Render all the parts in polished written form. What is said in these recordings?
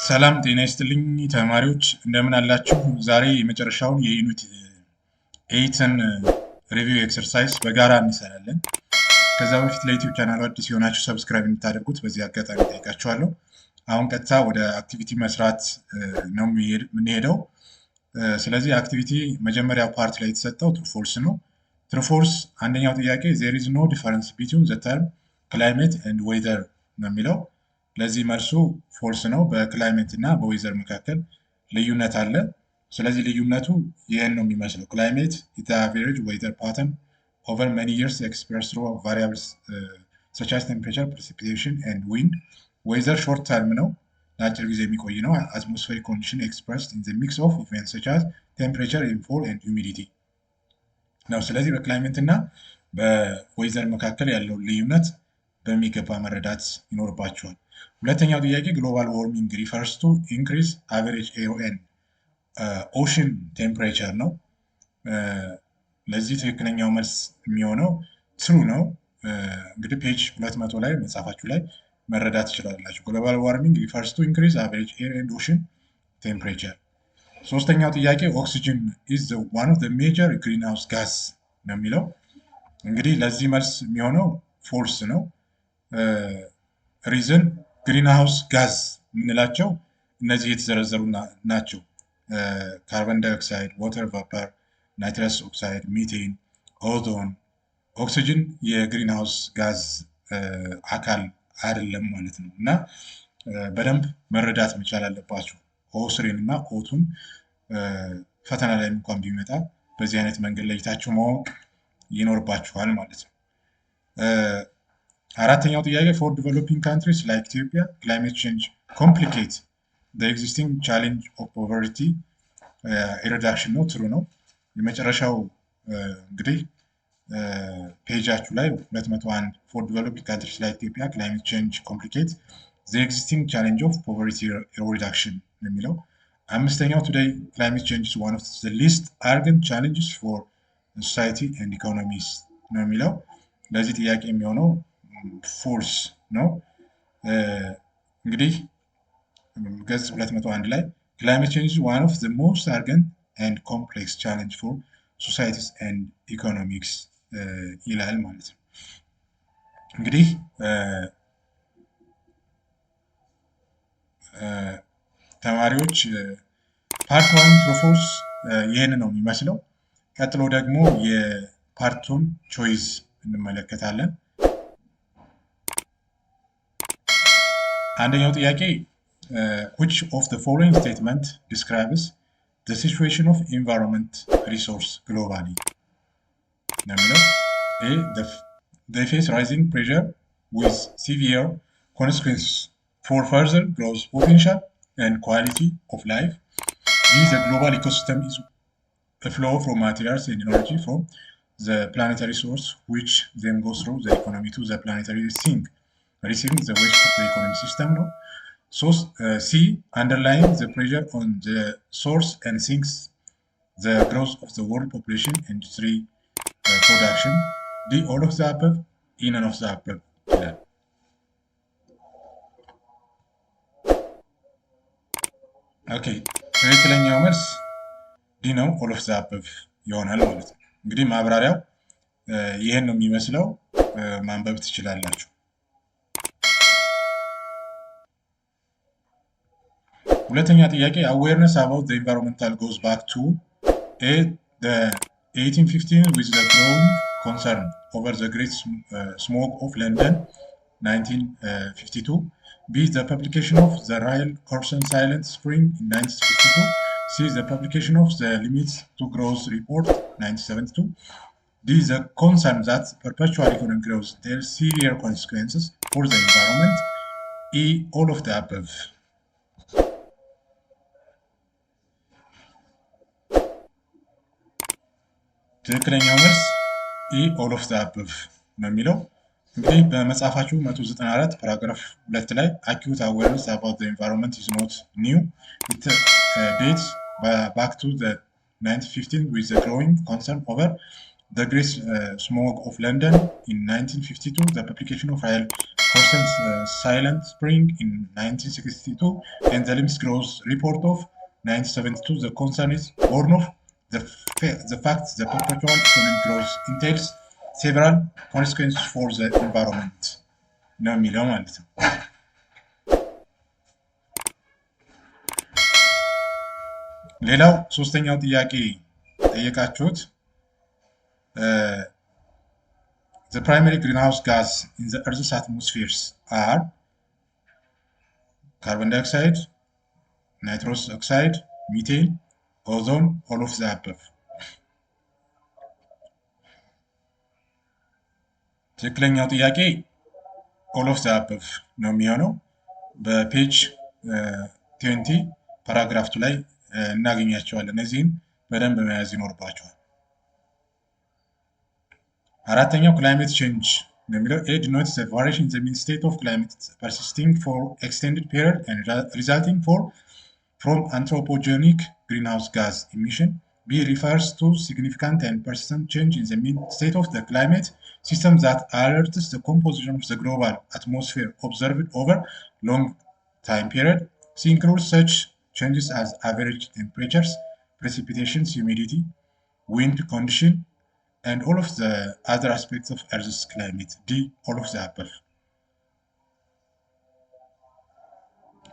ሰላም ጤና ይስጥልኝ ተማሪዎች እንደምን አላችሁ? ዛሬ የመጨረሻውን የዩኒት 8ን ሪቪው ኤክሰርሳይዝ በጋራ እንሰራለን። ከዛ በፊት ለዩቲዩብ ቻናሉ አዲስ የሆናችሁ ሰብስክራይብ እንድታደርጉት በዚህ አጋጣሚ ጠይቃችኋለሁ። አሁን ቀጥታ ወደ አክቲቪቲ መስራት ነው የምንሄደው። ስለዚህ አክቲቪቲ መጀመሪያው ፓርት ላይ የተሰጠው ትሩ ፎልስ ነው። ትሩ ፎልስ አንደኛው ጥያቄ there is no difference between the term climate and weather ነው የሚለው። ለዚህ መልሱ ፎልስ ነው። በክላይሜት እና በዌዘር መካከል ልዩነት አለ። ስለዚህ ልዩነቱ ይህን ነው የሚመስለው። ክላይሜት is the average weather pattern over many years expressed through variables such as temperature, precipitation and wind. ዌዘር ሾርት ተርም ነው፣ ለአጭር ጊዜ የሚቆይ ነው። atmospheric condition expressed in the mix of events such as temperature, rainfall and humidity ነው። ስለዚህ በክላይሜት እና በዌዘር መካከል ያለው ልዩነት በሚገባ መረዳት ይኖርባቸዋል። ሁለተኛው ጥያቄ ግሎባል ዋርሚንግ ሪፈርስ ቱ ኢንክሪዝ አቨሬጅ ኤኦኤን ኦሽን ቴምፕሬቸር ነው። ለዚህ ትክክለኛው መልስ የሚሆነው ትሩ ነው። እንግዲህ ፔጅ 200 ላይ መጽሐፋችሁ ላይ መረዳት ትችላላችሁ። ግሎባል ዋርሚንግ ሪፈርስ ቱ ኢንክሪዝ አቨሬጅ ኤር ኤንድ ኦሽን ቴምፕሬቸር። ሶስተኛው ጥያቄ ኦክሲጅን ኢዝ ዋን ኦፍ ዘ ሜጀር ግሪንሃውስ ጋስ ነው የሚለው። እንግዲህ ለዚህ መልስ የሚሆነው ፎልስ ነው። ሪዝን ግሪንሃውስ ጋዝ የምንላቸው እነዚህ የተዘረዘሩ ናቸው። ካርበን ዳይኦክሳይድ፣ ዋተር ቫፐር፣ ናይትረስ ኦክሳይድ፣ ሚቴን፣ ኦዞን። ኦክሲጅን የግሪንሃውስ ጋዝ አካል አይደለም ማለት ነው እና በደንብ መረዳት መቻል አለባቸው። ኦስሬን እና ኦቱን ፈተና ላይ እንኳን ቢመጣ በዚህ አይነት መንገድ ለይታችሁ ማወቅ ይኖርባችኋል ማለት ነው። አራተኛው ጥያቄ ፎር ዲቨሎፒንግ ካንትሪስ ላይክ ኢትዮጵያ ክላይሜት ቼንጅ ኮምፕሊኬት ዘ ኤግዚስቲንግ ቻሌንጅ ኦፍ ፖቨርቲ ሪዳክሽን ነው። ትሩ ነው። የመጨረሻው እንግዲህ ፔጃችሁ ላይ 201 ፎር ዲቨሎፒንግ ካንትሪስ ላይክ ኢትዮጵያ ክላይሜት ቼንጅ ኮምፕሊኬት ዘ ኤግዚስቲንግ ቻሌንጅ ኦፍ ፖቨርቲ ሪዳክሽን ነው የሚለው። አምስተኛው ቱዴይ ክላይሜት ቼንጅ ኢዝ ዋን ኦፍ ዘ ሊስት አርገንት ቻሌንጅስ ፎር ሶሳይቲ ኤንድ ኢኮኖሚስ ነው የሚለው። ለዚህ ጥያቄ የሚሆነው ፎልስ ነው። እንግዲህ ገጽ 201 ላይ ክላይሜት ቼንጅ ኢዝ ዋን ኦፍ ዘ ሞስት አርገንት ኤንድ ኮምፕሌክስ ቻሌንጅ ፎር ሶሳይቲስ ኤንድ ኢኮኖሚክስ ይላል ማለት ነው። እንግዲህ ተማሪዎች ፓርት 1 ትሩ ፎልስ ይህን ነው የሚመስለው። ቀጥሎ ደግሞ የፓርቱን ቾይስ እንመለከታለን። አንደኛው ጥያቄ which of the following statement describes the situation of environment resource globally ነው የሚለው። they face rising pressure with severe consequences for further growth potential and quality of life. The global ecosystem is a flow from materials and energy from the planetary source, which then goes through the economy to the planetary sink, receiving the waste of the economic system. No? So C, underlying the pressure on the source and sinks the growth of the world population, industry, production. D, all of the above, E, none of the above. Yeah. Okay, ትክክለኛው መልስ ዲ ነው። ኦል ኦፍ ዘ አበቭ ይሆናል ማለት ነው። እንግዲህ ማብራሪያው ይህን ነው የሚመስለው። ማንበብ ትችላላችሁ። ሁለተኛ ጥያቄ አዌርነስ አባውት ዘ ኢንቫይሮንመንታል ጎዝ ባክ ቱ ኤ ዘ 1815 with the growing concern over the great smog of London 1952. B, the publication of the Royal Corson Silent Spring in 1952. C, the publication of the Limits to Growth Report 1972. D, the concern that perpetual economic growth entails severe consequences for the environment. E, all of the above. ትክክለኛው መልስ E, all of the above ነው የሚለው። እንግዲህ በመጽሐፋችሁ 194 ፓራግራፍ 2 ላይ acute awareness about the environment is not new. It dates back to the 1915 with the growing concern over the great smog of London in 1952. The publication of Royal Thorsten's Silent Spring in 1962 and the Limits Growth Report of 1972. The concern is born of the fact that perpetual economic growth entails several consequences for the environment ነው የሚለው ማለት ነው። ሌላው ሶስተኛው ጥያቄ ጠየቃችሁት the primary greenhouse gas in the Earth's atmospheres are carbon dioxide, nitrous oxide, methane, ozone, all of the above. ትክክለኛው ጥያቄ all of the above ነው የሚሆነው። በፔጅ 20 ፓራግራፍ 2 ላይ እናገኛቸዋለን። እነዚህን በደንብ መያዝ ይኖርባቸዋል። አራተኛው climate change ነው የሚለው it denotes the variation in the mean state of climate persisting for extended period and resulting from anthropogenic greenhouse gas emission. B refers to significant and persistent change in the mean state of the climate system that alters the composition of the global atmosphere observed over long time period. C includes such changes as average temperatures, precipitation, humidity, wind condition, and all of the other aspects of Earth's climate. D, all of the above.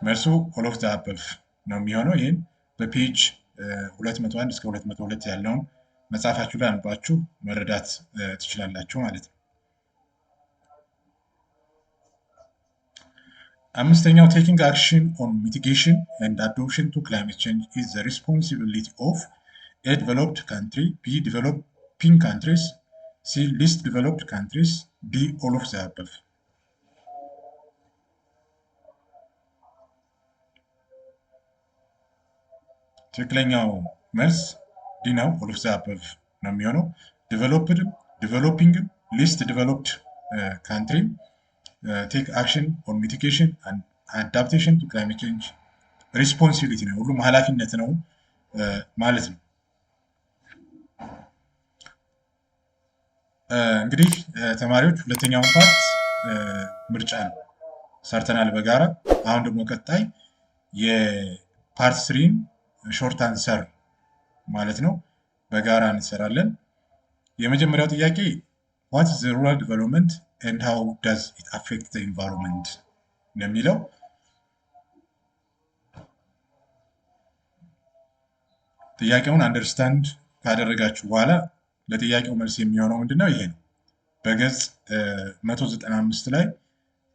መልሱ all of the above ነው የሚሆነው። ይህን በፔጅ 201 እስከ 202 ያለውን መጽሐፋችሁ ላይ አንባችሁ መረዳት ትችላላችሁ ማለት ነው። አምስተኛው taking action on mitigation and adaptation to climate change is the responsibility of a developed country, B developing countries, C least developed countries, D all of the above. ትክክለኛው መልስ ዲ ነው። all of the above ነው የሚሆነው። developing least developed country take action on mitigation and adaptation to climate change responsibility ነው፣ ሁሉም ኃላፊነት ነው ማለት ነው። እንግዲህ ተማሪዎች ሁለተኛውን ፓርት ምርጫ ነው ሰርተናል በጋራ። አሁን ደግሞ ቀጣይ የፓርት 3 ሾርት አንሰር ማለት ነው በጋራ እንሰራለን። የመጀመሪያው ጥያቄ what is the rural development and how does it affect the environment ነው የሚለው። ጥያቄውን አንደርስታንድ ካደረጋችሁ በኋላ ለጥያቄው መልስ የሚሆነው ምንድነው? ይሄ ነው። በገጽ 195 ላይ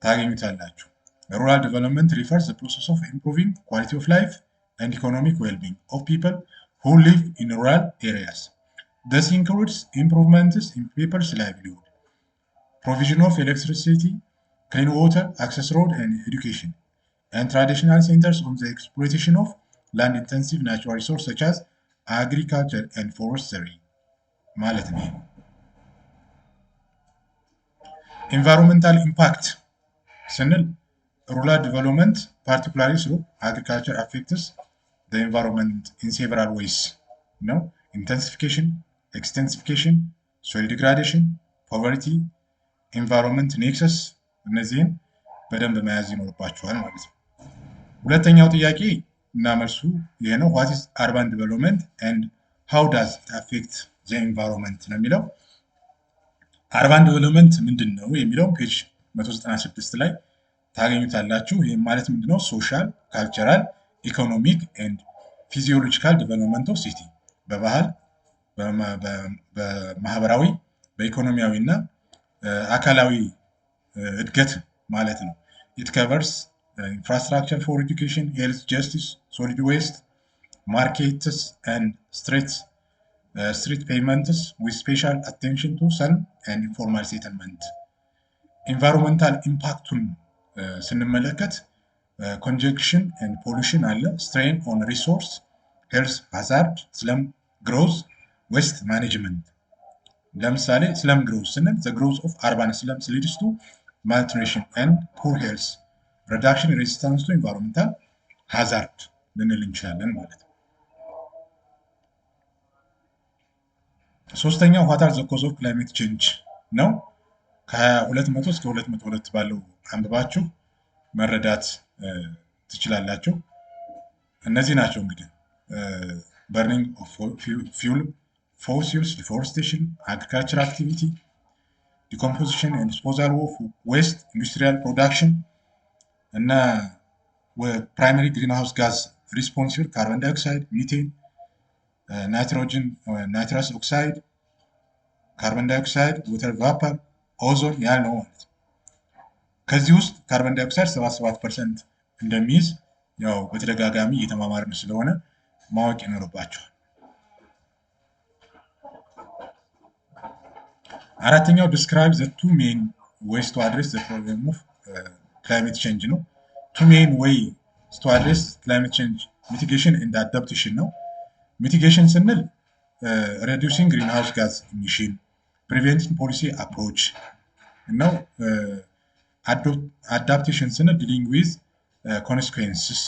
ታገኙታላችሁ። rural development refers the process of improving quality of life and economic well-being of people who live in rural areas. This includes improvements in people's livelihood, provision of electricity, clean water, access road and education, and traditional centers on the exploitation of land-intensive natural resources such as agriculture and forestry. ማለት ነው። environmental impact ስንል rural development particularly through agriculture affects the environment in several ways ነው። intensification, extensification, soil degradation, poverty, environment nexus እነዚህን በደንብ መያዝ ይኖርባቸዋል ማለት ነው። ሁለተኛው ጥያቄ እና መልሱ ይሄ ነው። what is urban development and how does it affect the environment ነው የሚለው። urban development ምንድን ነው የሚለው ፔጅ 196 ላይ ታገኙታላችሁ። ይህም ማለት ምንድነው? ሶሻል፣ ካልቸራል፣ ኢኮኖሚክ ኤንድ ፊዚዮሎጂካል ዲቨሎፕመንት ኦፍ ሲቲ በባህል በማህበራዊ በኢኮኖሚያዊ እና አካላዊ እድገት ማለት ነው። it covers infrastructure for education, health, justice, solid waste, markets and street payments with special attention to some and informal settlement. environmental impactun ስንመለከት congestion and pollution አለ፣ strain on resource, health hazard, slum growth, waste management። ለምሳሌ slum growth ስንል the growth of urban slums leads to malnutrition and poor health, reduction in resistance to environmental hazard ልንል እንችላለን ማለት ነው። ሶስተኛው what are the cause of climate change ነው። ከ200 እስከ 202 ባለው አንብባችሁ መረዳት ትችላላችሁ። እነዚህ ናቸው እንግዲህ በርኒንግ ኦፍ ፊውል፣ ፎሲልስ፣ ዲፎሬስቴሽን፣ አግሪካልቸር አክቲቪቲ፣ ዲኮምፖዚሽን ኤንድ ዲስፖዛል ኦፍ ዌስት፣ ኢንዱስትሪያል ፕሮዳክሽን እና ፕራይመሪ ግሪንሃውስ ጋዝ ሪስፖንሲብል ካርበን ዳይኦክሳይድ፣ ሚቴን፣ ናይትሮጅን፣ ናይትረስ ኦክሳይድ፣ ካርበን ዳይኦክሳይድ፣ ወተር ቫፐር፣ ኦዞን ያልነው ማለት ነው። ከዚህ ውስጥ ካርበን ዳይኦክሳይድ 77% እንደሚይዝ ያው በተደጋጋሚ እየተማማርን ስለሆነ ማወቅ ይኖርባቸዋል። አራተኛው ዲስክራይብ ዘ ቱ ሜን ዌይስ ቱ አድሬስ ዘ ፕሮብሌም ኦፍ ክላይሜት ቼንጅ ነው። ቱ ሜን ዌይ ቱ አድሬስ ክላይሜት ቼንጅ ሚቲጌሽን ኤንድ አዳፕቴሽን ነው። ሚቲጌሽን ስንል ሬዱሲንግ ግሪንሃውስ ጋዝ ኢሚሽን፣ ፕሪቬንቲንግ ፖሊሲ አፕሮች ነው። አዳፕቴሽን ስንል ዲሊንግ ዊዝ ኮንስኩዌንስስ፣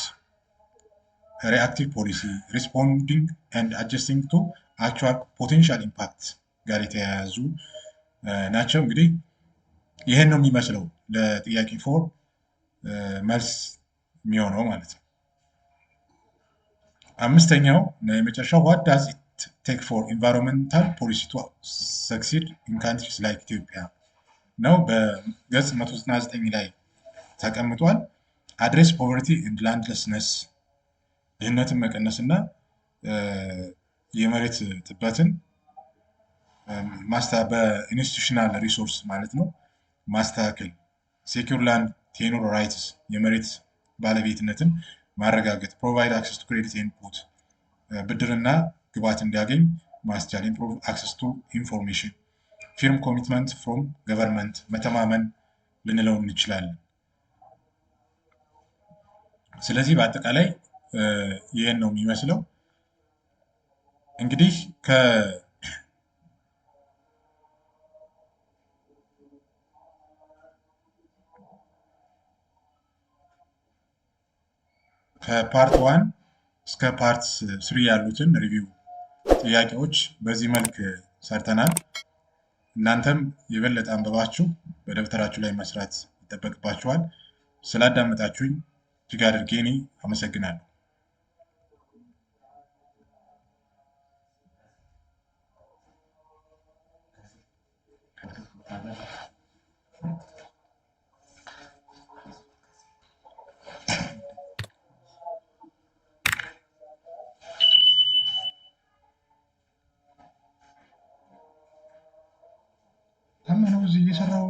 ሪአክቲቭ ፖሊሲ፣ ሪስፖንዲንግ ኤንድ አጀስቲንግ ቱ አክቹዋል ፖቴንሻል ኢምፓክት ጋር የተያያዙ ናቸው። እንግዲህ ይህን ነው የሚመስለው ለጥያቄ ፎር መልስ የሚሆነው ማለት ነው። አምስተኛው እና የመጨረሻው ዋት ዳዝ ኢት ቴክ ፎር ኢንቫይሮንመንታል ፖሊሲ ቱ ሰክሲድ ኢን ካንትሪስ ላይክ ኢትዮጵያ ነው። በገጽ 199 ላይ ተቀምጧል። አድሬስ ፖቨርቲ ኤንድ ላንድለስነስ፣ ድህነትን መቀነስ እና የመሬት ጥበትን በኢንስቲቱሽናል ሪሶርስ ማለት ነው ማስተካከል፣ ሴኪር ላንድ ቴኑር ራይትስ፣ የመሬት ባለቤትነትን ማረጋገጥ፣ ፕሮቫይድ አክሰስ ቱ ክሬዲት ኢንፑት፣ ብድርና ግብዓት እንዲያገኝ ማስቻል፣ ኢምፕሩቭ አክሰስ ቱ ኢንፎርሜሽን፣ ፊርም ኮሚትመንት ፍሮም ገቨርንመንት፣ መተማመን ልንለው እንችላለን። ስለዚህ በአጠቃላይ ይህን ነው የሚመስለው። እንግዲህ ከፓርት 1 እስከ ፓርት 3 ያሉትን ሪቪው ጥያቄዎች በዚህ መልክ ሰርተናል። እናንተም የበለጠ አንብባችሁ በደብተራችሁ ላይ መስራት ይጠበቅባችኋል። ስላዳመጣችሁኝ እጅግ አድርጌ እኔ አመሰግናለሁ። ታመነው እዚህ እየሰራው